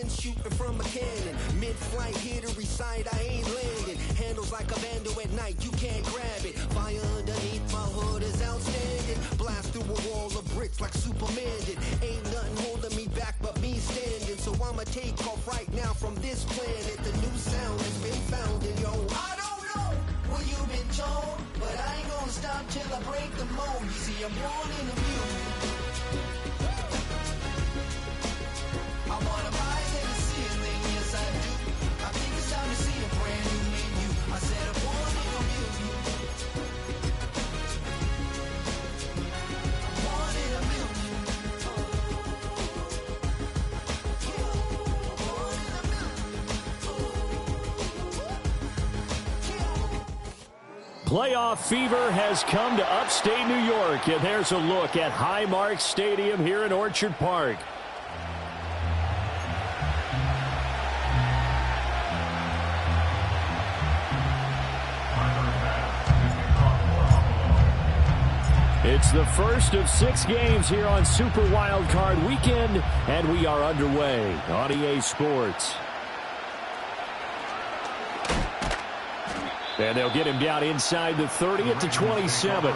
shooting from a cannon. Mid-flight, here to recite, I ain't landing. Handles like a vandal at night, you can't grab it. Fire underneath my hood is outstanding. Blast through a wall of bricks like Superman did. Ain't nothing holding me back but me standing. So I'ma take off right now from this planet. The new sound has been found in yo. I don't know what you've been told, but I ain't gonna stop till I break the mold. You see, I'm born in the music. I wanna rise in the ceiling, yes I do. I think it's time to see a brand new menu. I said I'm born in the music. I'm born in the music. Playoff fever has come to upstate New York, and there's a look at Highmark Stadium here in Orchard Park. It's the first of 6 games here on Super Wildcard Weekend, and we are underway on EA Sports. And they'll get him down inside the 30 at the 27.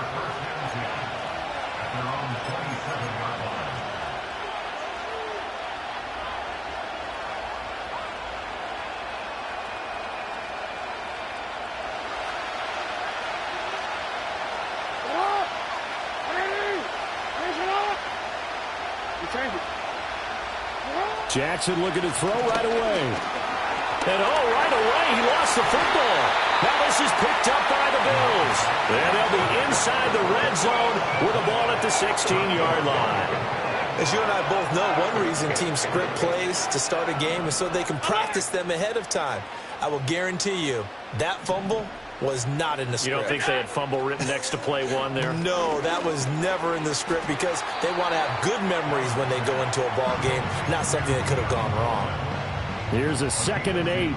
Jackson looking to throw right away. And right away, he lost the football. Now this is picked up by the Bills. And they'll be inside the red zone with the ball at the 16-yard line. As you and I both know, one reason teams script plays to start a game is so they can practice them ahead of time. I will guarantee you that fumble was not in the script. You don't think they had fumble written next to play one there? No, that was never in the script because they want to have good memories when they go into a ball game, not something that could have gone wrong. Here's a 2nd and 8.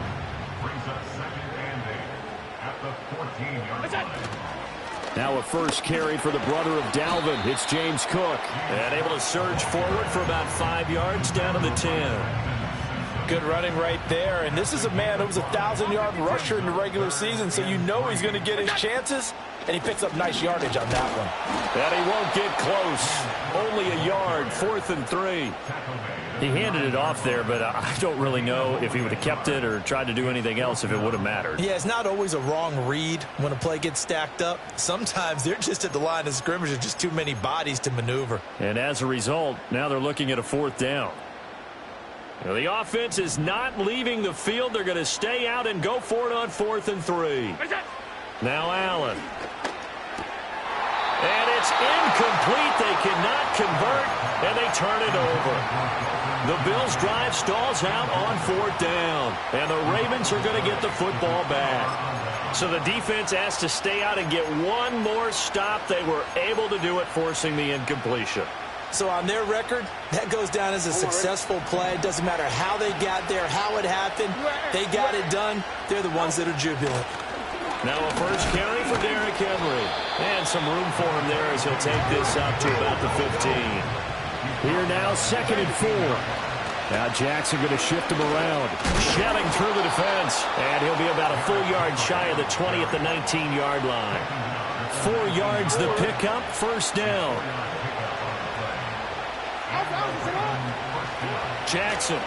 Now a first carry for the brother of Dalvin. It's James Cook. And able to surge forward for about 5 yards down to the 10. Good running right there. And this is a man who was a 1,000-yard rusher in the regular season, so you know he's going to get his chances. And he picks up nice yardage on that one. And he won't get close. Only a yard, 4th and 3. He handed it off there, but I don't really know if he would have kept it or tried to do anything else if it would have mattered. Yeah, it's not always a wrong read when a play gets stacked up. Sometimes they're just at the line of scrimmage. There's just too many bodies to maneuver. And as a result, now they're looking at a 4th down. Now, the offense is not leaving the field. They're going to stay out and go for it on 4th and 3. Now Allen. And it's incomplete. They cannot convert, and they turn it over. The Bills' drive stalls out on 4th down, and the Ravens are going to get the football back. So the defense has to stay out and get one more stop. They were able to do it, forcing the incompletion. So on their record, that goes down as a successful play. It doesn't matter how they got there, how it happened. They got it done. They're the ones that are jubilant. Now a first carry for Derrick Henry. And some room for him there as he'll take this up to about the 15. Here now, 2nd and 4. Now Jackson going to shift him around. Shelling through the defense. And he'll be about a full yard shy of the 20 at the 19-yard line. 4 yards the pickup, 1st down. Jackson.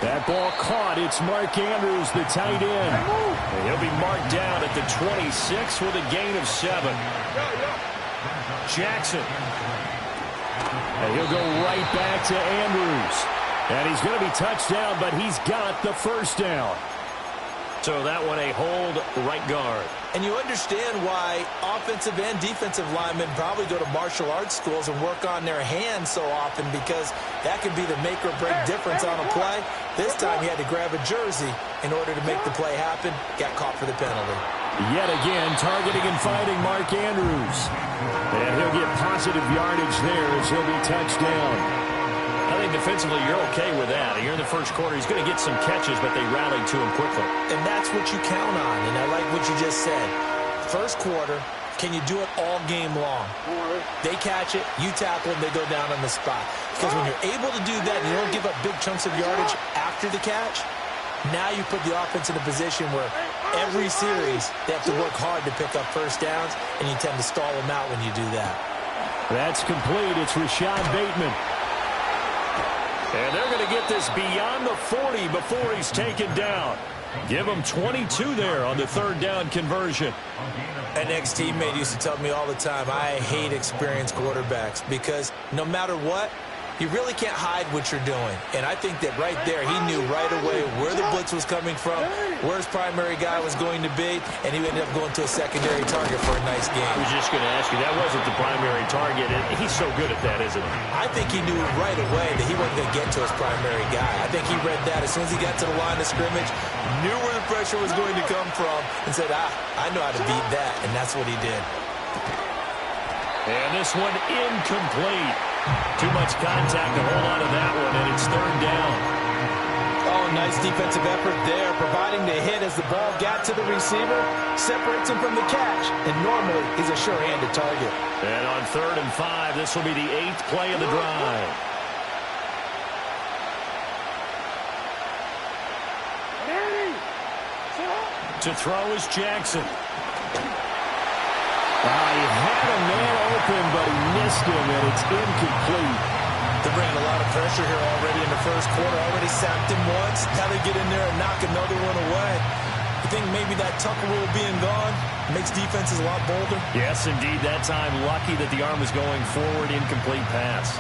That ball caught. It's Mark Andrews, the tight end. And he'll be marked down at the 26 with a gain of 7. Jackson. And he'll go right back to Andrews. And he's going to be touched down, but he's got the 1st down. So that one a hold right guard. And you understand why offensive and defensive linemen probably go to martial arts schools and work on their hands so often, because that could be the make or break difference on a play. This time he had to grab a jersey in order to make the play happen. Got caught for the penalty. Yet again, targeting and fighting Mark Andrews. And he'll get positive yardage there as he'll be touched down. I think defensively you're okay with that. Here in the first quarter, he's going to get some catches, but they rallied to him quickly. And that's what you count on, and I like what you just said. First quarter, Can you do it all game long? They catch it, you tackle them, they go down on the spot. Because when you're able to do that and you don't give up big chunks of yardage after the catch, now you put the offense in a position where every series they have to work hard to pick up first downs, and you tend to stall them out when you do that. That's complete. It's Rashad Bateman. And they're going to get this beyond the 40 before he's taken down. Give him 22 there on the third down conversion. An ex-teammate used to tell me all the time, I hate experienced quarterbacks because no matter what, you really can't hide what you're doing. And I think that right there, he knew right away where the blitz was coming from, where his primary guy was going to be, and he ended up going to a secondary target for a nice game. I was just going to ask you, that wasn't the primary target. He's so good at that, isn't he? I think he knew right away that he wasn't going to get to his primary guy. I think he read that as soon as he got to the line of scrimmage, knew where the pressure was going to come from, and said, I know how to beat that, and that's what he did. And this one incomplete. Too much contact to hold on to that one, and it's third down. Oh, nice defensive effort there, providing the hit as the ball got to the receiver, separates him from the catch, and normally he's a sure-handed target. And on 3rd and 5, this will be the 8th play of the drive. To throw is Jackson. He had a man open, but he missed him, and it's incomplete. They're bringing a lot of pressure here already in the first quarter. Already sacked him once. Now they get in there and knock another one away. I think maybe that Tucker rule being gone makes defenses a lot bolder. Yes, indeed. That time, lucky that the arm was going forward, incomplete pass.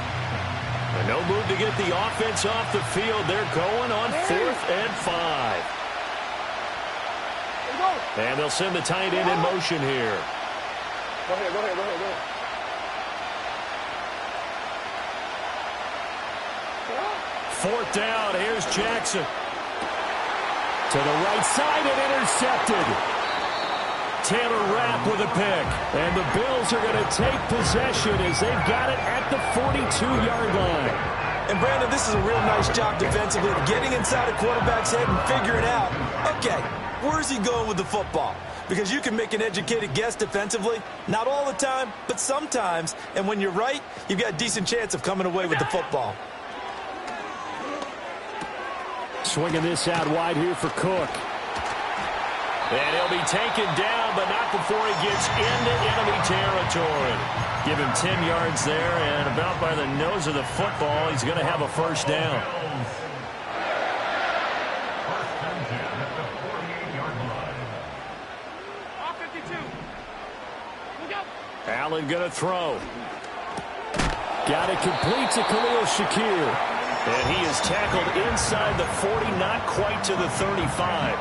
And no move to get the offense off the field. They're going on 4th and 5. And they'll send the tight end in motion here. Go ahead. 4th down. Here's Jackson. To the right side and intercepted. Taylor Rapp with a pick. And the Bills are going to take possession as they've got it at the 42-yard line. And, Brandon, this is a real nice job defensively, getting inside a quarterback's head and figuring out, okay, where's he going with the football? Because you can make an educated guess defensively. Not all the time, but sometimes. And when you're right, you've got a decent chance of coming away with the football. Swinging this out wide here for Cook. And he'll be taken down, but not before he gets into enemy territory. Give him 10 yards there, and about by the nose of the football, he's going to have a first down. Allen going to throw. Got it complete to Khalil Shakir. And he is tackled inside the 40, not quite to the 35.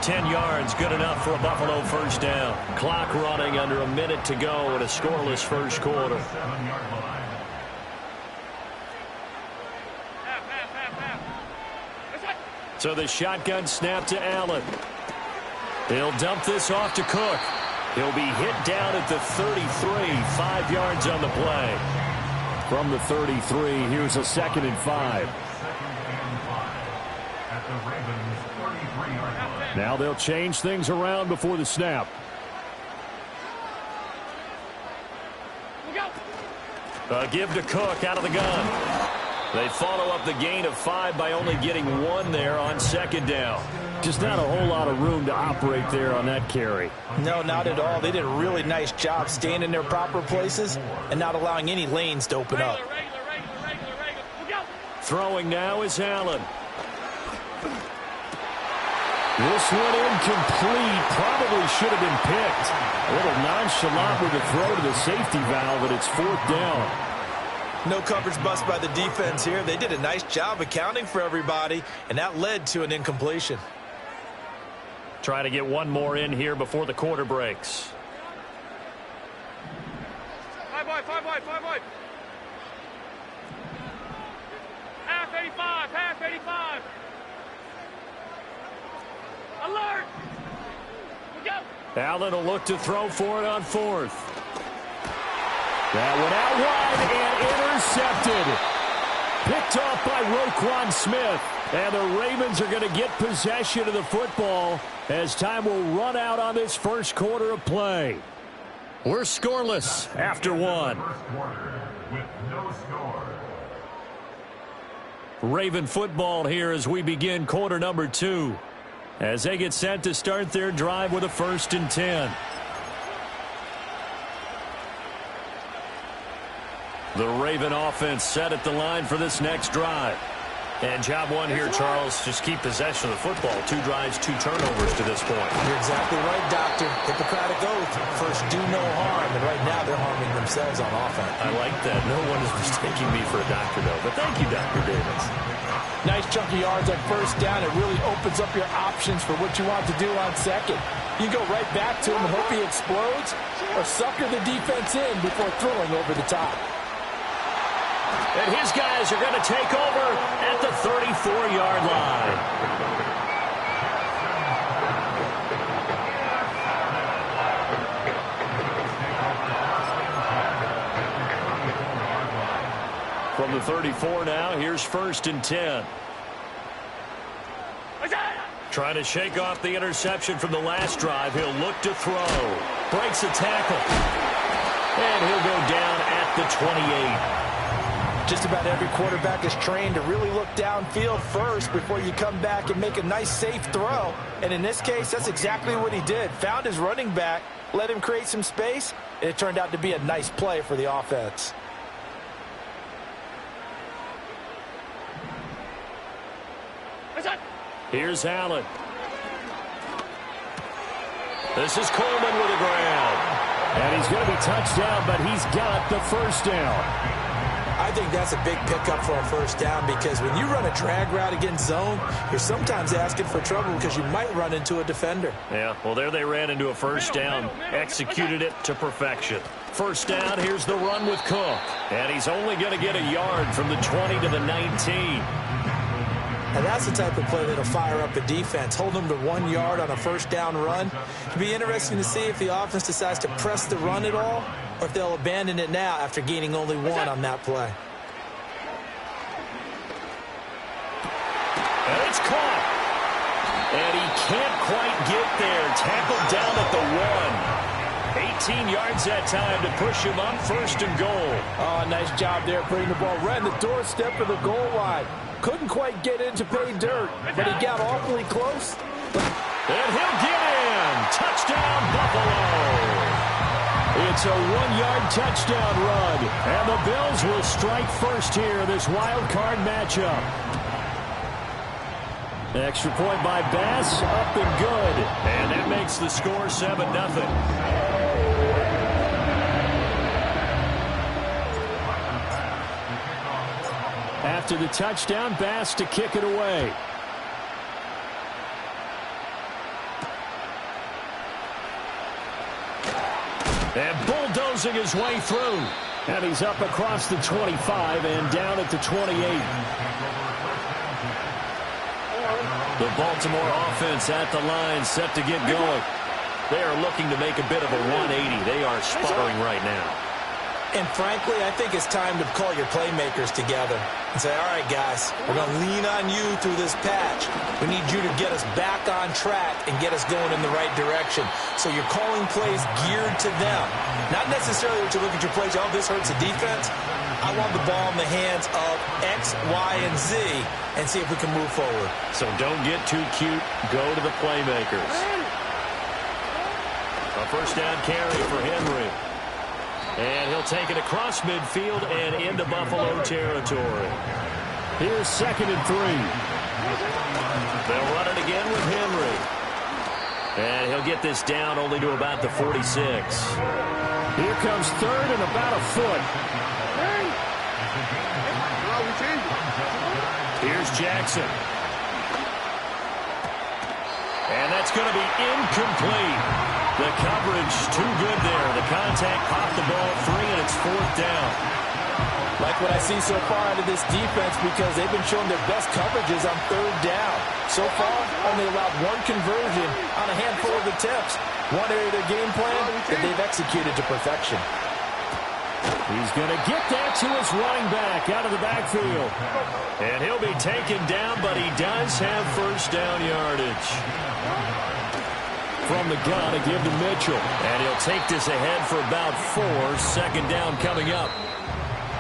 10 yards, good enough for a Buffalo first down. Clock running under a minute to go in a scoreless first quarter. So the shotgun snap to Allen. He'll dump this off to Cook. He'll be hit down at the 33, 5 yards on the play. From the 33, here's a 2nd and 5. Now they'll change things around before the snap. A give to Cook out of the gun. They follow up the gain of 5 by only getting 1 there on 2nd down. Just not a whole lot of room to operate there on that carry. No, not at all. They did a really nice job staying in their proper places and not allowing any lanes to open up. Throwing now is Allen. This one incomplete. Probably should have been picked. A little nonchalant with the throw to the safety valve, but it's 4th down. No coverage bust by the defense here. They did a nice job accounting for everybody, and that led to an incompletion. Try to get one more in here before the quarter breaks. 5 wide. Half 85. Alert! We go! Allen will look to throw for it on 4th. That one out wide and intercepted. Picked off by Roquan Smith. And the Ravens are going to get possession of the football as time will run out on this first quarter of play. We're scoreless after one. Raven football here as we begin quarter number 2. As they get set to start their drive with a 1st and 10. The Raven offense set at the line for this next drive. And job one here, Charles, just keep possession of the football. 2 drives, 2 turnovers to this point. You're exactly right, Doctor. Hippocratic oath. First, do no harm. And right now, they're harming themselves on offense. I like that. No one is mistaking me for a doctor, though. But thank you, Dr. Davis. Nice chunk of yards on 1st down. It really opens up your options for what you want to do on 2nd. You go right back to him and hope he explodes, or sucker the defense in before throwing over the top. And his guys are going to take over at the 34-yard line. From the 34 now, here's 1st and 10. Trying to shake off the interception from the last drive. He'll look to throw. Breaks a tackle. And he'll go down at the 28. Just about every quarterback is trained to really look downfield first before you come back and make a nice, safe throw. And in this case, that's exactly what he did. Found his running back, let him create some space, and it turned out to be a nice play for the offense. Here's Allen. This is Coleman with a grab. And he's going to be touched down, but he's got the 1st down. I think that's a big pickup for a 1st down because when you run a drag route against zone, you're sometimes asking for trouble because you might run into a defender. Yeah, well, there they ran into a 1st down. Executed it to perfection. 1st down, here's the run with Cook. And he's only going to get a yard from the 20 to the 19. And that's the type of play that'll fire up the defense. Hold them to 1 yard on a 1st down run. It'll be interesting to see if the offense decides to press the run at all or if they'll abandon it now after gaining only 1 on that play. And it's caught. And he can't quite get there. Tackled down at the 1. 18 yards that time to push him up 1st and goal. Oh, nice job there putting the ball right in the doorstep of the goal line. Couldn't quite get in to pay dirt, but he got awfully close. And he'll get in. Touchdown, Buffalo. It's a 1-yard touchdown run. And the Bills will strike first here in this wild card matchup. Extra point by Bass, up and good. And that makes the score 7-0. After the touchdown, Bass to kick it away. And bulldozing his way through. And he's up across the 25 and down at the 28. The Baltimore offense at the line, set to get going. They are looking to make a bit of a 180. They are sputtering right now. And frankly, I think it's time to call your playmakers together and say, all right, guys, we're going to lean on you through this patch. We need you to get us back on track and get us going in the right direction. So you're calling plays geared to them. Not necessarily what you look at your plays, oh, this hurts the defense. I want the ball in the hands of X, Y, and Z and see if we can move forward. So don't get too cute. Go to the playmakers. A 1st down carry for Henry. And he'll take it across midfield and into Buffalo territory. Here's 2nd and 3. They'll run it again with Henry. And he'll get this down only to about the 46. Here comes 3rd and about a foot. Here's Jackson. And that's going to be incomplete. The coverage too good there. The contact popped the ball free, and it's 4th down. Like what I see so far out of this defense because they've been showing their best coverages on 3rd down. So far, only allowed 1 conversion on a handful of attempts. One area of their game plan that they've executed to perfection. He's going to get that to his running back out of the backfield. And he'll be taken down, but he does have 1st down yardage. From the gun, a give to Mitchell. And he'll take this ahead for about 4. Second down coming up.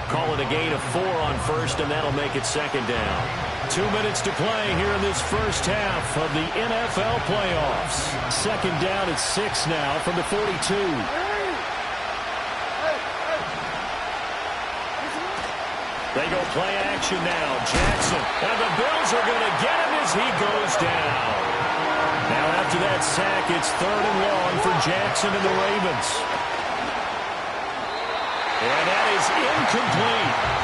Call it a gain of 4 on first, and that'll make it second down. 2 minutes to play here in this first half of the NFL playoffs. Second down at 6 now from the 42. They go play action now. Jackson. And the Bills are going to get him as he goes down. Now after that sack, it's 3rd and long for Jackson and the Ravens. And that is incomplete.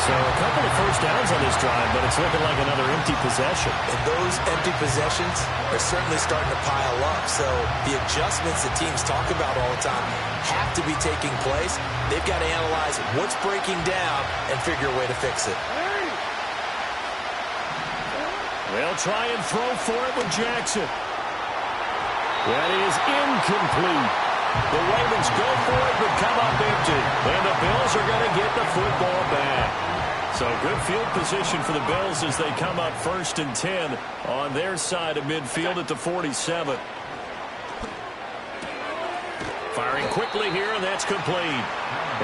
So a couple of first downs on this drive, but it's looking like another empty possession. And those empty possessions are certainly starting to pile up. So the adjustments that teams talk about all the time have to be taking place. They've got to analyze what's breaking down and figure a way to fix it. They'll try and throw for it with Jackson. That is incomplete. The Ravens go for it, but come up empty. And the Bills are going to get the football back. So good field position for the Bills as they come up 1st and 10 on their side of midfield at the 47. Firing quickly here, and that's complete.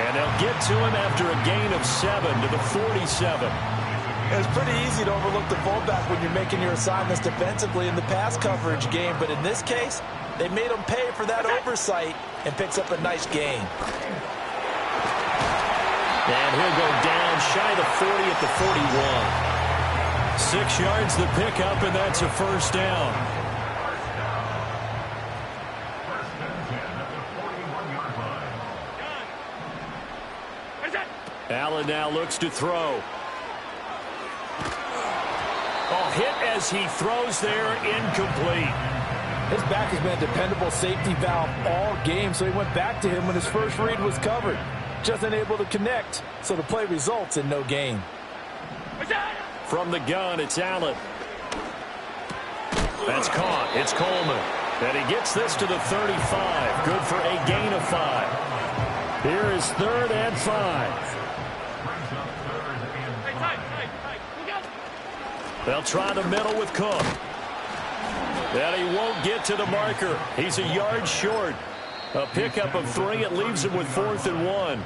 And they'll get to him after a gain of 7 to the 47. It's pretty easy to overlook the fullback when you're making your assignments defensively in the pass coverage game. But in this case, they made him pay for that oversight and picks up a nice gain. And he'll go down shy of the 40 at the 41. 6 yards the pickup, and that's a first down. Allen now looks to throw. Oh, hit as he throws there, incomplete. His back has been a dependable safety valve all game, so he went back to him when his first read was covered. Just unable to connect, so the play results in no gain. From the gun, it's Allen. That's caught. It's Coleman. And he gets this to the 35. Good for a gain of 5. Here is 3rd and 5. They'll try the middle with Cook. And he won't get to the marker. He's a yard short. A pickup of 3. It leaves him with 4th and 1.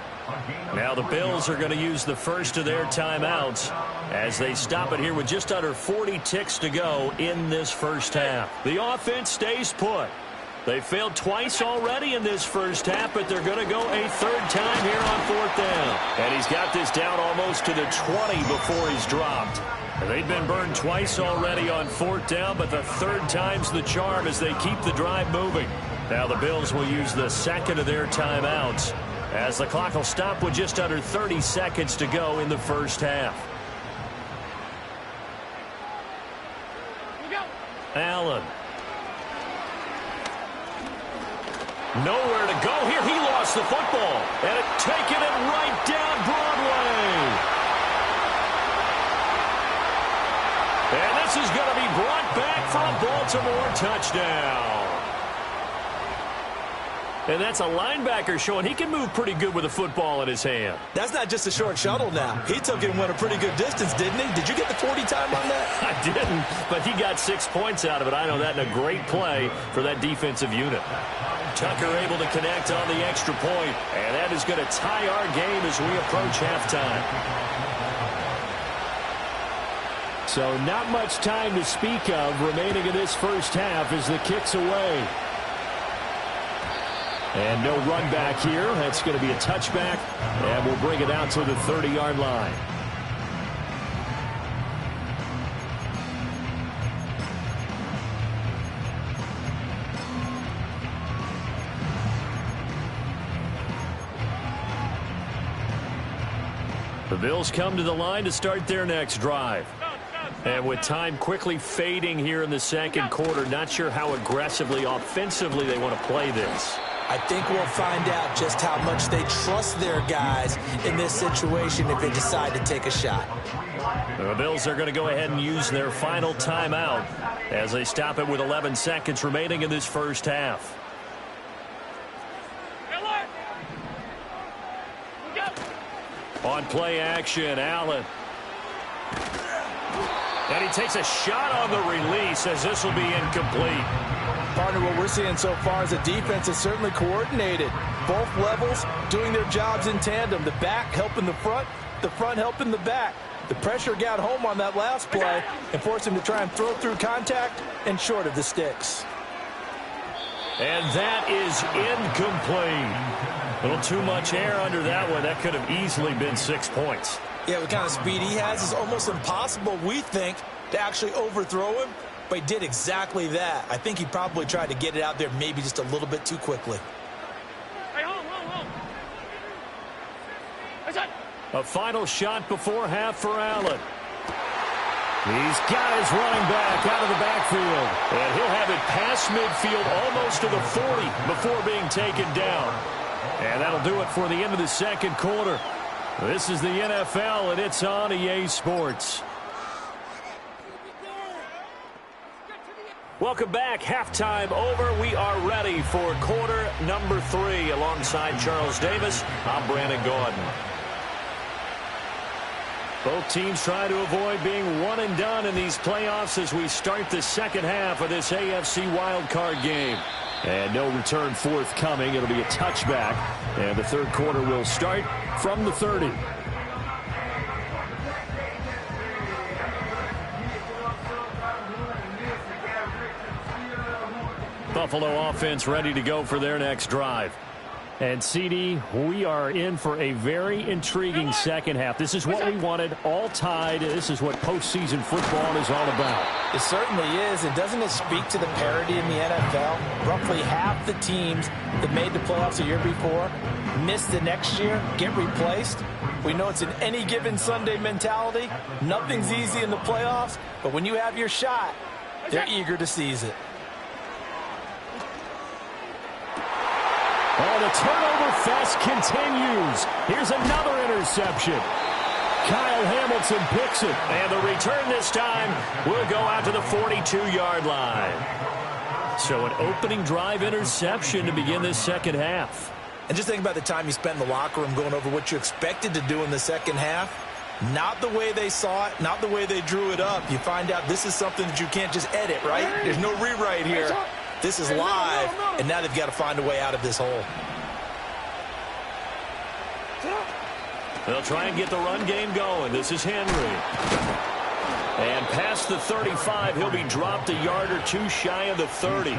Now the Bills are going to use the first of their timeouts as they stop it here with just under 40 ticks to go in this first half. The offense stays put. They failed twice already in this first half, but they're going to go a 3rd time here on 4th down. And he's got this down almost to the 20 before he's dropped. They've been burned twice already on 4th down, but the 3rd time's the charm as they keep the drive moving. Now the Bills will use the second of their timeouts as the clock will stop with just under 30 seconds to go in the first half. Allen. Nowhere to go here. He lost the football. And it taking it right down Broadway. And this is going to be brought back for a Baltimore touchdown. And that's a linebacker showing he can move pretty good with a football in his hand. That's not just a short shuttle now. He took it and went a pretty good distance, didn't he? Did you get the 40 time on that? I didn't, but he got 6 points out of it. I know that in a great play for that defensive unit. Tucker able to connect on the extra point, and that is going to tie our game as we approach halftime. So not much time to speak of remaining in this first half as the kick's away. And no run back here. That's going to be a touchback, and we'll bring it out to the 30-yard line. The Bills come to the line to start their next drive. And with time quickly fading here in the second quarter, not sure how aggressively, offensively they want to play this. I think we'll find out just how much they trust their guys in this situation if they decide to take a shot. The Bills are going to go ahead and use their final timeout as they stop it with 11 seconds remaining in this first half. On play action, Allen. And he takes a shot on the release as this will be incomplete. Partner, what we're seeing so far is a defense is certainly coordinated. Both levels doing their jobs in tandem. The back helping the front helping the back. The pressure got home on that last play and forced him to try and throw through contact and short of the sticks. And that is incomplete. A little too much air under that one. That could have easily been 6 points. Yeah, what kind of speed he has is almost impossible, we think, to actually overthrow him. But he did exactly that. I think he probably tried to get it out there maybe just a little bit too quickly. Hey, hold. A final shot before half for Allen. He's got his running back out of the backfield. And he'll have it past midfield almost to the 40 before being taken down. And that'll do it for the end of the second quarter. This is the NFL, and it's on EA Sports. Welcome back. Halftime over. We are ready for quarter number 3. Alongside Charles Davis, I'm Brandon Gordon. Both teams try to avoid being one and done in these playoffs as we start the second half of this AFC wildcard game. And no return forthcoming. It'll be a touchback. And the third quarter will start from the 30. Buffalo offense ready to go for their next drive. And, CD, we are in for a very intriguing second half. This is what we wanted, all tied. This is what postseason football is all about. It certainly is. And doesn't it speak to the parity in the NFL? Roughly half the teams that made the playoffs a year before miss the next year, get replaced. We know it's an any given Sunday mentality. Nothing's easy in the playoffs, but when you have your shot, they're eager to seize it. Oh, the turnover fest continues. Here's another interception. Kyle Hamilton picks it. And the return this time will go out to the 42-yard line. So an opening drive interception to begin this second half. And just think about the time you spent in the locker room going over what you expected to do in the second half. Not the way they saw it, not the way they drew it up. You find out this is something that you can't just edit, right? There's no rewrite here. This is live, and now they've got to find a way out of this hole. They'll try and get the run game going. This is Henry. And past the 35, he'll be dropped a yard or two shy of the 30.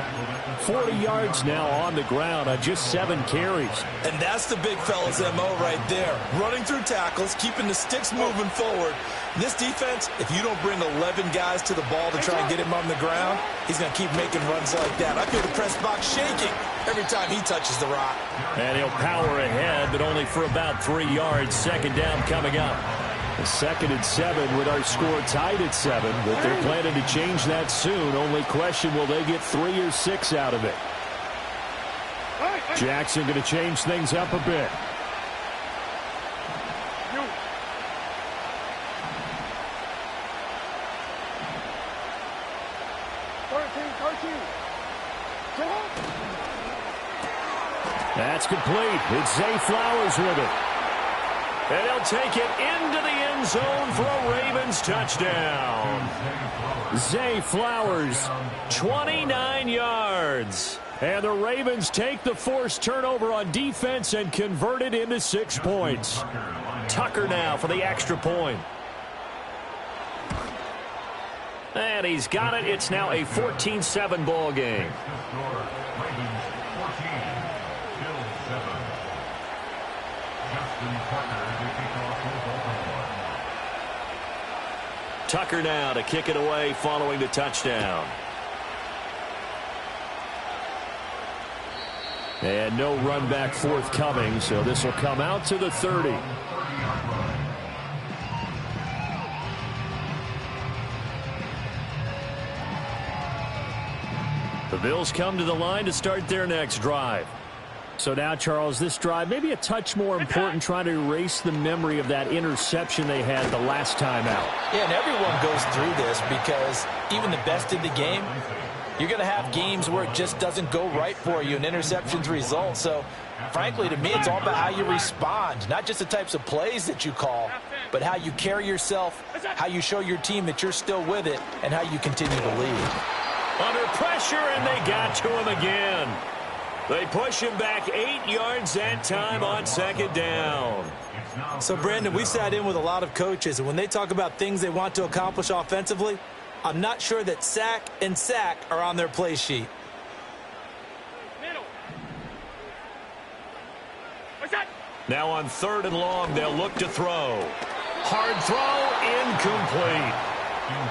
40 yards now on the ground on just 7 carries. And that's the big fella's MO right there. Running through tackles, keeping the sticks moving forward. This defense, if you don't bring 11 guys to the ball to try and get him on the ground, he's going to keep making runs like that. I feel the press box shaking every time he touches the rock. And he'll power ahead, but only for about 3 yards. Second down coming up. The 2nd and 7 with our score tied at 7, but they're planning to change that soon. Only question, will they get 3 or 6 out of it? Jackson going to change things up a bit. That's complete. It's Zay Flowers with it. And they'll take it into the end zone for a Ravens touchdown. Zay Flowers, 29 yards. And the Ravens take the forced turnover on defense and convert it into 6 points. Tucker now for the extra point. And he's got it. It's now a 14-7 ball game. Tucker now to kick it away following the touchdown. And no run back forthcoming, so this will come out to the 30. The Bills come to the line to start their next drive. So now, Charles, this drive maybe a touch more important, trying to erase the memory of that interception they had the last time out. Yeah, and everyone goes through this because even the best in the game, you're going to have games where it just doesn't go right for you and interceptions result. So, frankly, to me, it's all about how you respond, not just the types of plays that you call, but how you carry yourself, how you show your team that you're still with it, and how you continue to lead. Under pressure, and they got to him again. They push him back 8 yards that time on second down. So, Brandon, we sat in with a lot of coaches, and when they talk about things they want to accomplish offensively, I'm not sure that sack and sack are on their play sheet. Now on 3rd and long, they'll look to throw. Hard throw, incomplete.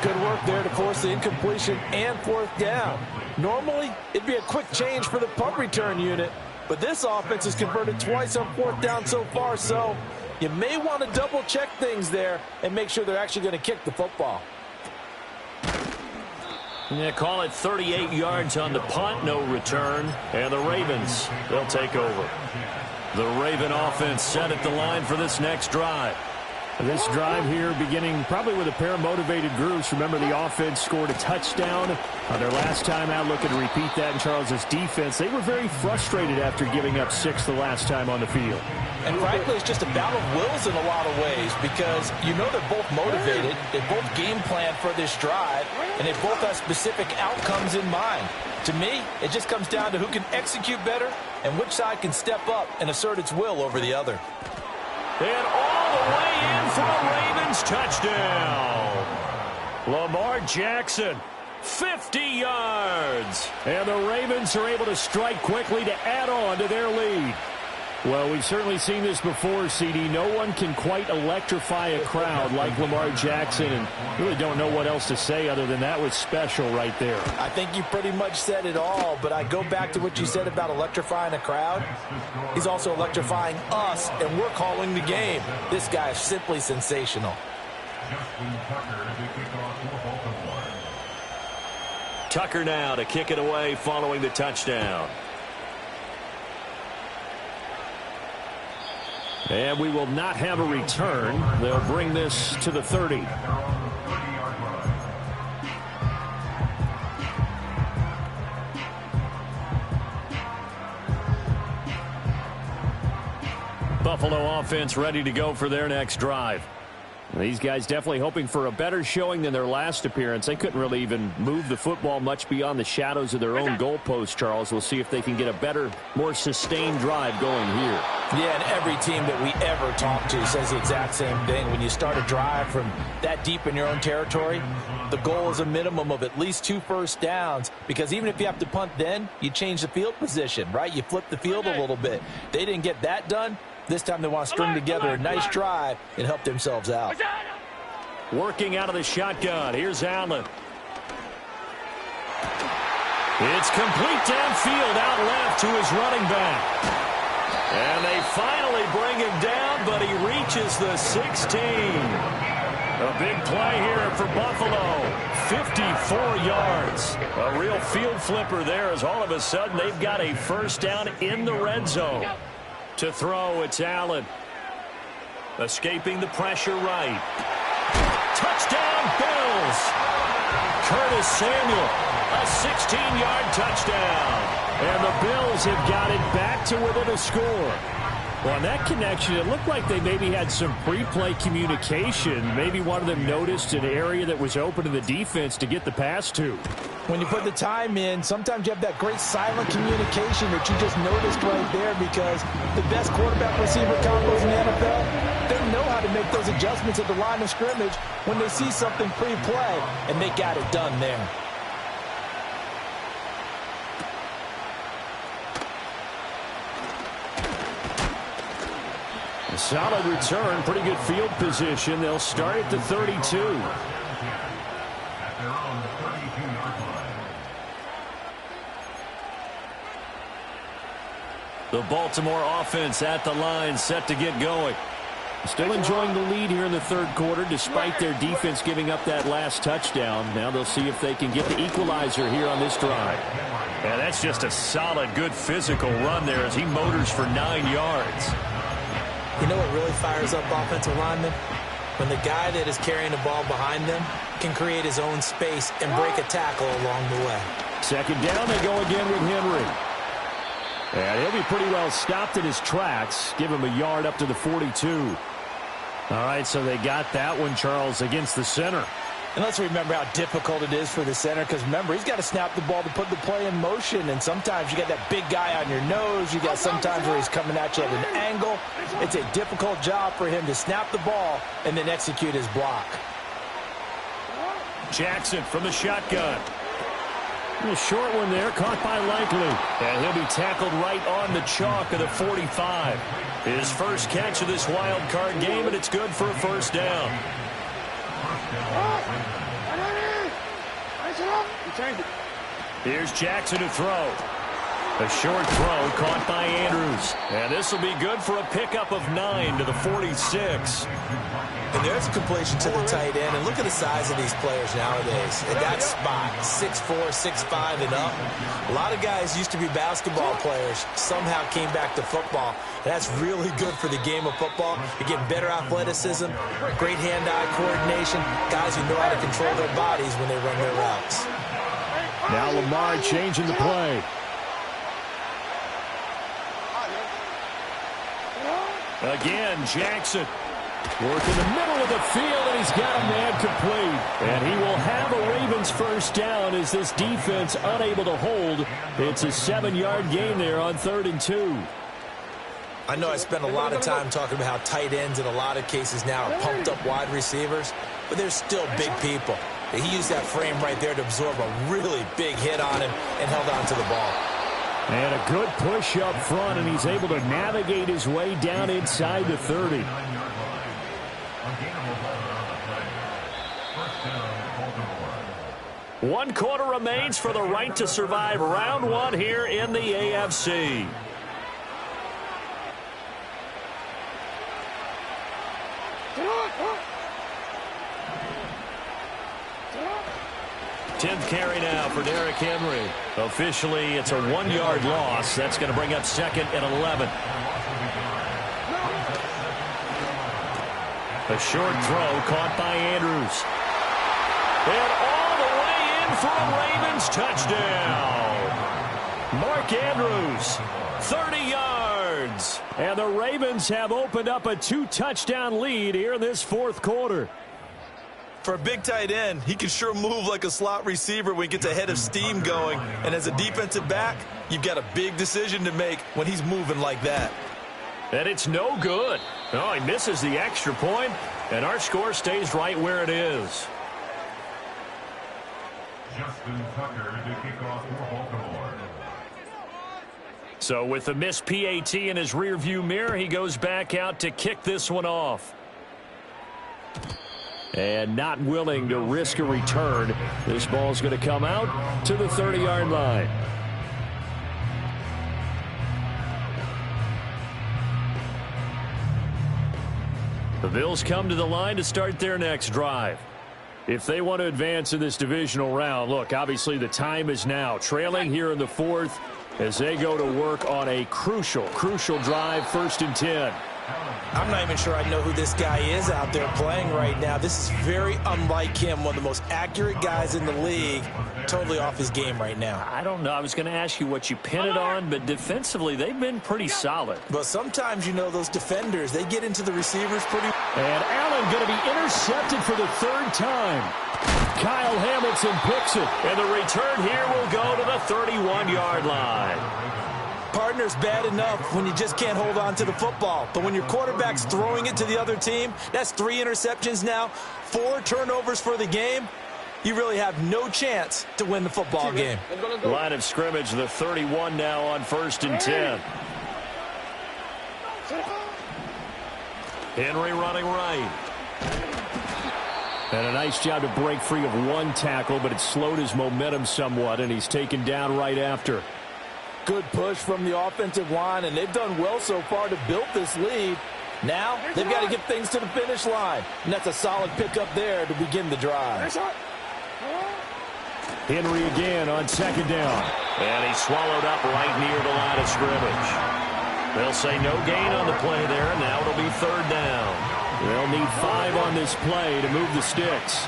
Good work there to force the incompletion and 4th down. Normally, it'd be a quick change for the punt return unit, but this offense has converted twice on 4th down so far, so you may want to double-check things there and make sure they're actually going to kick the football. Yeah, call it 38 yards on the punt, no return, and the Ravens, they'll take over. The Raven offense set at the line for this next drive. This drive here beginning probably with a pair of motivated groups. Remember, the offense scored a touchdown on their last time out. Looking to repeat that in Charles's defense. They were very frustrated after giving up 6 the last time on the field. And frankly, it's just a battle of wills in a lot of ways because you know they're both motivated. They both game plan for this drive, and they both have specific outcomes in mind. To me, it just comes down to who can execute better and which side can step up and assert its will over the other. And all the way in for a Ravens touchdown. Lamar Jackson, 50 yards. And the Ravens are able to strike quickly to add on to their lead. Well, we've certainly seen this before, CD. No one can quite electrify a crowd like Lamar Jackson, and really don't know what else to say other than that was special right there. I think you pretty much said it all, but I go back to what you said about electrifying a crowd. He's also electrifying us, and we're calling the game. This guy is simply sensational. Tucker now to kick it away following the touchdown. And we will not have a return. They'll bring this to the 30. Buffalo offense ready to go for their next drive. These guys definitely hoping for a better showing than their last appearance. They couldn't really even move the football much beyond the shadows of their own goalpost, Charles. We'll see if they can get a better, more sustained drive going here. Yeah, and every team that we ever talk to says the exact same thing. When you start a drive from that deep in your own territory, the goal is a minimum of at least 2 first downs, because even if you have to punt then, you change the field position, right? You flip the field a little bit. They didn't get that done. This time they want to string together a nice drive and help themselves out. Working out of the shotgun. Here's Allen. It's complete downfield out left to his running back. And they finally bring him down, but he reaches the 16. A big play here for Buffalo. 54 yards. A real field flipper there as all of a sudden they've got a first down in the red zone. To throw, it's Allen. Escaping the pressure right. Touchdown, Bills. Curtis Samuel, a 16-yard touchdown. And the Bills have got it back to within a score. Well, on that connection, it looked like they maybe had some pre-play communication. Maybe one of them noticed an area that was open to the defense to get the pass to. When you put the time in, sometimes you have that great silent communication that you just noticed right there, because the best quarterback-receiver combos in the NFL, they know how to make those adjustments at the line of scrimmage when they see something pre-play, and they got it done there. A solid return, pretty good field position. They'll start at the 32. The Baltimore offense at the line, set to get going. Still enjoying the lead here in the third quarter, despite their defense giving up that last touchdown. Now they'll see if they can get the equalizer here on this drive. Yeah, that's just a solid, good physical run there as he motors for 9 yards. You know what really fires up offensive linemen? When the guy that is carrying the ball behind them can create his own space and break a tackle along the way. Second down, they go again with Henry. And he'll be pretty well stopped in his tracks. Give him a yard up to the 42. All right, so they got that one, Charles, against the center. And let's remember how difficult it is for the center, because remember, he's got to snap the ball to put the play in motion, and sometimes you got that big guy on your nose. You got sometimes where he's coming at you at an angle. It's a difficult job for him to snap the ball and then execute his block. Jackson from the shotgun. A short one there, caught by Likely. And he'll be tackled right on the chalk of the 45. His first catch of this wild card game, and it's good for a first down. Here's Jackson to throw. A short throw caught by Andrews. And this will be good for a pickup of 9 to the 46. And there's a completion to the tight end. And look at the size of these players nowadays. At that spot, 6'4", 6'5", and up. A lot of guys used to be basketball players, somehow came back to football. And that's really good for the game of football. You get better athleticism, great hand-eye coordination, guys who know how to control their bodies when they run their routes. Now Lamar changing the play. Again, Jackson. Working the middle of the field, and he's got a man complete. And he will have a Ravens first down as this defense unable to hold. It's a 7-yard gain there on 3rd and 2. I know I spent a lot of time talking about how tight ends in a lot of cases now are pumped up wide receivers, but they're still big people. He used that frame right there to absorb a really big hit on him and held on to the ball. And a good push up front, and he's able to navigate his way down inside the 30. One quarter remains for the right to survive round one here in the AFC. Tenth carry now for Derrick Henry. Officially, it's a 1-yard loss. That's going to bring up 2nd and 11. A short throw caught by Andrews. And all the way in for a Ravens touchdown. Mark Andrews, 30 yards. And the Ravens have opened up a 2-touchdown lead here in this 4th quarter. For a big tight end, he can sure move like a slot receiver when he gets a head of steam going. And as a defensive back, you've got a big decision to make when he's moving like that. And it's no good. Oh, he misses the extra point, and our score stays right where it is. Justin Tucker to kick off for Baltimore. So with the missed PAT in his rearview mirror, he goes back out to kick this one off. And not willing to risk a return. This ball's going to come out to the 30-yard line. The Bills come to the line to start their next drive. If they want to advance in this divisional round, look, obviously the time is now. Trailing here in the 4th as they go to work on a crucial drive, 1st and 10. I'm not even sure I know who this guy is out there playing right now. This is very unlike him, one of the most accurate guys in the league. Totally off his game right now. I don't know. I was going to ask you what you pin it on, but defensively, they've been pretty solid. But sometimes, you know, those defenders, they get into the receivers pretty... And Allen going to be intercepted for the 3rd time. Kyle Hamilton picks it. And the return here will go to the 31-yard line. Partner's bad enough when you just can't hold on to the football. But when your quarterback's throwing it to the other team, that's 3 interceptions now, 4 turnovers for the game. You really have no chance to win the football game. Line of scrimmage, the 31 now on 1st and 10. Henry running right. And a nice job to break free of 1 tackle, but it slowed his momentum somewhat, and he's taken down right after. Good push from the offensive line, and they've done well so far to build this lead. Now, they've got to get things to the finish line, and that's a solid pickup there to begin the drive. Henry again on 2nd down. And he swallowed up right near the line of scrimmage. They'll say no gain on the play there, and now it'll be 3rd down. They'll need 5 on this play to move the sticks.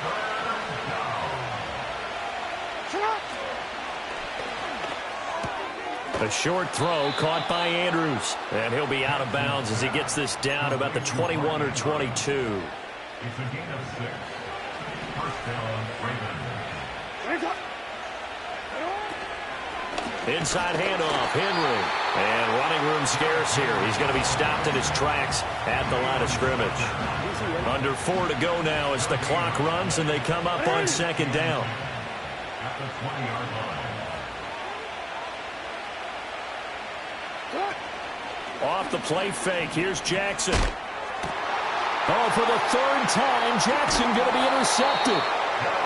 A short throw caught by Andrews. And he'll be out of bounds as he gets this down about the 21 or 22. It's a gain of 6. First down, Ravens. Inside handoff, Henry. And running room scarce here. He's going to be stopped in his tracks at the line of scrimmage. Under 4 to go now as the clock runs and they come up on second down. At the 20-yard line. Off the play fake, here's Jackson. Oh, for the third time, Jackson going to be intercepted.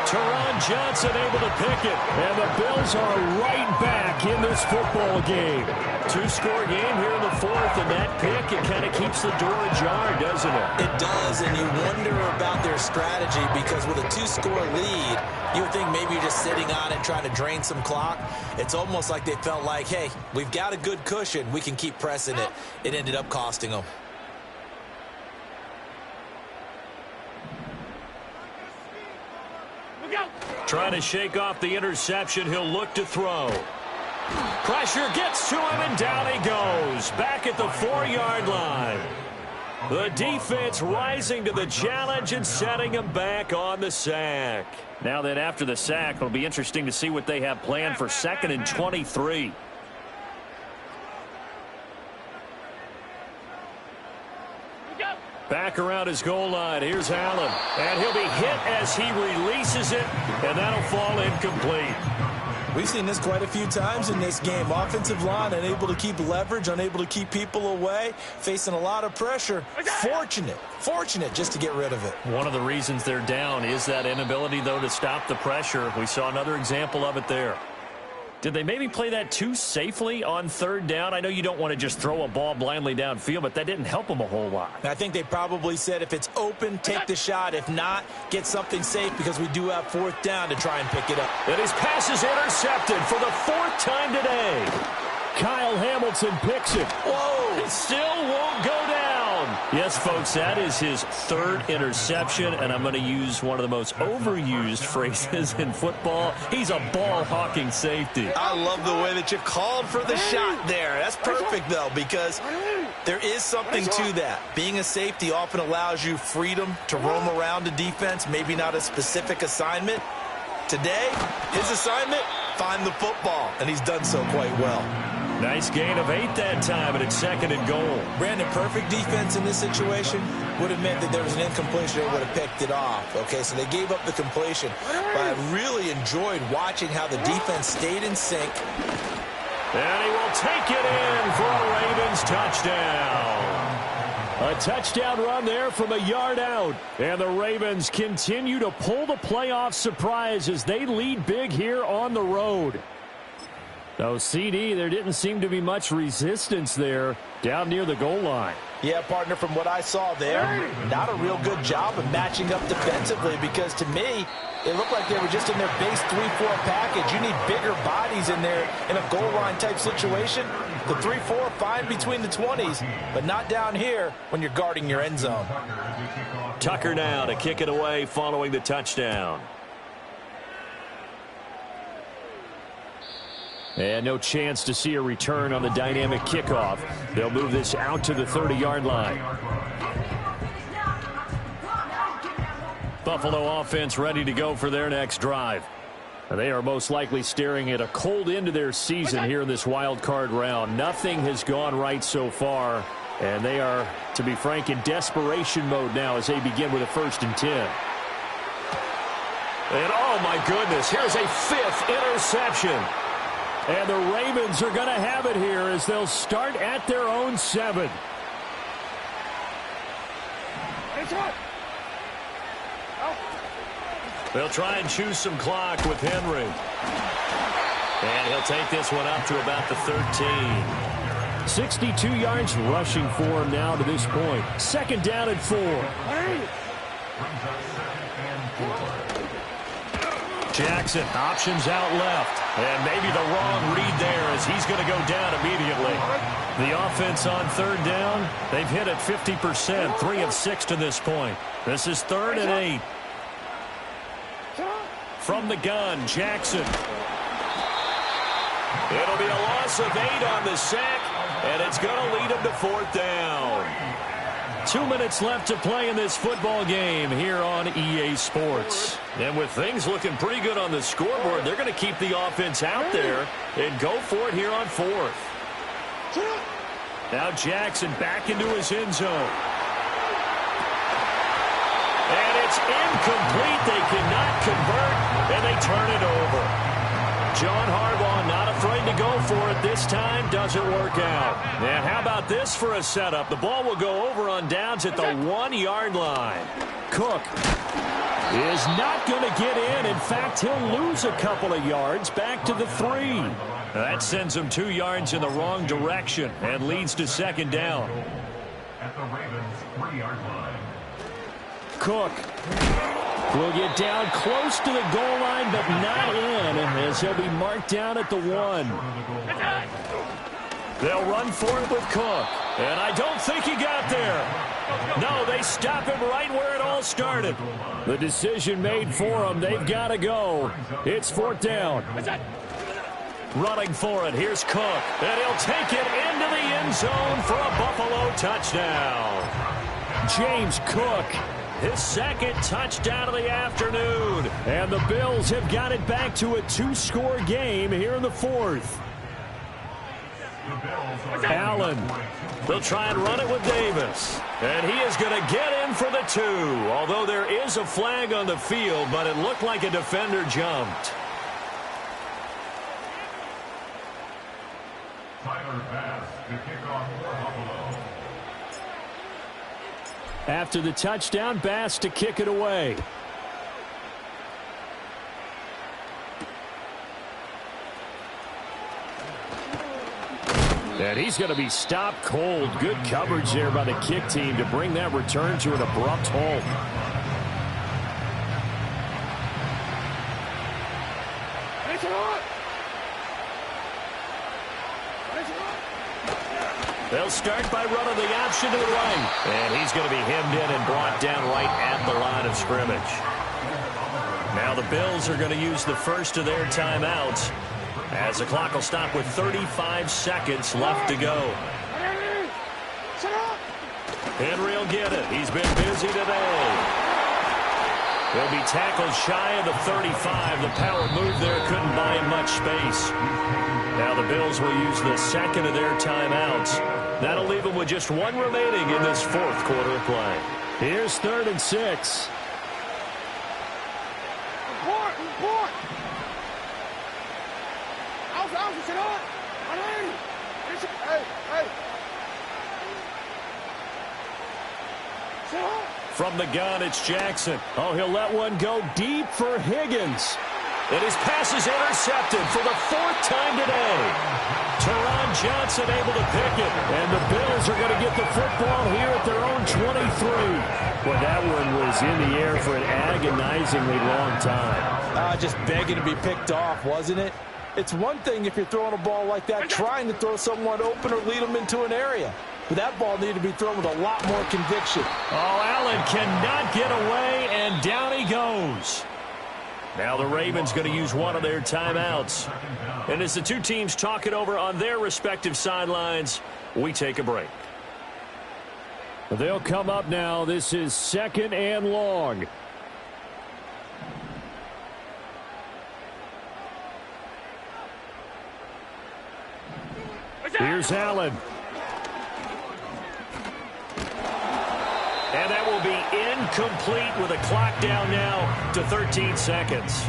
Teron Johnson able to pick it. And the Bills are right back in this football game. 2-score game here in the fourth, and that pick, it kind of keeps the door ajar, doesn't it? It does, and you wonder about their strategy because with a 2-score lead, you would think maybe you're just sitting on it trying to drain some clock. It's almost like they felt like, hey, we've got a good cushion. We can keep pressing it. It ended up costing them. Trying to shake off the interception. He'll look to throw. Pressure gets to him, and down he goes. Back at the 4-yard line. The defense rising to the challenge and setting him back on the sack. Now then, after the sack, it'll be interesting to see what they have planned for 2nd and 23. Back around his goal line. Here's Allen. And he'll be hit as he releases it, and that'll fall incomplete. We've seen this quite a few times in this game. Offensive line unable to keep leverage, unable to keep people away, facing a lot of pressure. Fortunate just to get rid of it. One of the reasons they're down is that inability, though, to stop the pressure. We saw another example of it there. Did they maybe play that too safely on 3rd down? I know you don't want to just throw a ball blindly downfield, but that didn't help them a whole lot. I think they probably said if it's open, take the shot. If not, get something safe because we do have 4th down to try and pick it up. And his pass is intercepted for the 4th time today. Kyle Hamilton picks it. Whoa! It still won't go down. Yes, folks, that is his 3rd interception, and I'm going to use one of the most overused phrases in football. He's a ball-hawking safety. I love the way that you called for the shot there. That's perfect, though, because there is something to that. Being a safety often allows you freedom to roam around the defense, maybe not a specific assignment. Today, his assignment, find the football, and he's done so quite well. Nice gain of 8 that time, and it's 2nd and goal. Brandon, perfect defense in this situation would have meant that there was an incompletion. They would have picked it off. Okay, so they gave up the completion. But I really enjoyed watching how the defense stayed in sync. And he will take it in for a Ravens touchdown. A touchdown run there from a yard out. And the Ravens continue to pull the playoff surprise as they lead big here on the road. So, CD, there didn't seem to be much resistance there down near the goal line. Yeah, partner, from what I saw there, not a real good job of matching up defensively because, to me, it looked like they were just in their base 3-4 package. You need bigger bodies in there in a goal line type situation. The 3-4, fine between the 20s, but not down here when you're guarding your end zone. Tucker now to kick it away following the touchdown. And no chance to see a return on the dynamic kickoff. They'll move this out to the 30-yard line. Buffalo offense ready to go for their next drive. They are most likely staring at a cold end to their season here in this wild card round. Nothing has gone right so far, and they are, to be frank, in desperation mode now as they begin with a 1st and 10. And oh my goodness, here's a 5th interception. And the Ravens are going to have it here as they'll start at their own 7. They'll try and choose some clock with Henry. And he'll take this one up to about the 13. 62 yards rushing for him now to this point. 2nd down and 4. Jackson, options out left. And maybe the wrong read there as he's going to go down immediately. The offense on 3rd down, they've hit it 50%, 3 of 6 to this point. This is 3rd and 8. From the gun, Jackson. It'll be a loss of 8 on the sack, and it's going to lead him to 4th down. 2 minutes left to play in this football game here on EA Sports. And with things looking pretty good on the scoreboard, they're going to keep the offense out there and go for it here on 4th. Now Jackson back into his end zone. And it's incomplete. They cannot convert, and they turn it over. John Harbaugh not afraid to go for it this time. Doesn't work out. And how about this for a setup? The ball will go over on downs at the 1-yard line. Cook is not going to get in. In fact, he'll lose a couple of yards back to the 3. That sends him 2 yards in the wrong direction and leads to 2nd down. At the Ravens' 3-yard line. Cook will get down close to the goal line, but not in, as he'll be marked down at the 1. They'll run for it with Cook, and I don't think he got there. No, they stop him right where it all started. The decision made for him. They've got to go. It's 4th down. Running for it, here's Cook, and he'll take it into the end zone for a Buffalo touchdown. James Cook, his 2nd touchdown of the afternoon. And the Bills have got it back to a 2-score game here in the 4th. Allen, they'll try and run it with Davis. And he is going to get in for the 2. Although there is a flag on the field, but it looked like a defender jumped. Tyler Bass to kick off for Buffalo. After the touchdown, Bass to kick it away. And he's going to be stopped cold. Good coverage there by the kick team to bring that return to an abrupt halt. They'll start by running the option to the right. And he's going to be hemmed in and brought down right at the line of scrimmage. Now the Bills are going to use the first of their timeouts, as the clock will stop with 35 seconds left to go. Henry will get it. He's been busy today. He'll be tackled shy of the 35. The power move there couldn't buy him much space. Now the Bills will use the 2nd of their timeouts. That'll leave them with just 1 remaining in this 4th quarter of play. Here's 3rd and 6. From the gun, it's Jackson. Oh, he'll let one go deep for Higgins. And his pass is intercepted for the 4th time today. Teron Johnson able to pick it. And the Bills are going to get the football here at their own 23. Well, that one was in the air for an agonizingly long time. Just begging to be picked off, wasn't it? It's one thing if you're throwing a ball like that, trying to throw someone open or lead them into an area. But that ball needed to be thrown with a lot more conviction. Oh, Allen cannot get away, and down he goes. Now the Ravens going to use one of their timeouts. And as the two teams talk it over on their respective sidelines, we take a break. They'll come up now. This is 2nd and long. Here's Allen. And that will be incomplete with a clock down now to 13 seconds.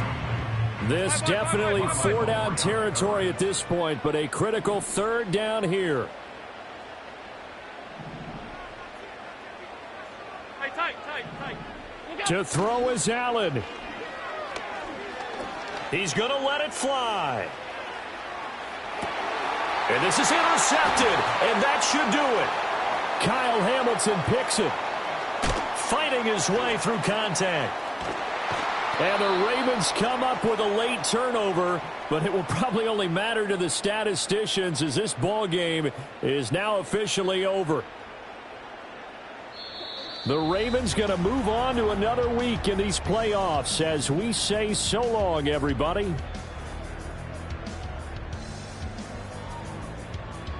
This definitely 4-down territory at this point, but a critical 3rd down here. To throw is Allen. He's going to let it fly. And this is intercepted, and that should do it. Kyle Hamilton picks it. Fighting his way through contact. And the Ravens come up with a late turnover, but it will probably only matter to the statisticians as this ball game is now officially over. The Ravens going to move on to another week in these playoffs as we say so long, everybody.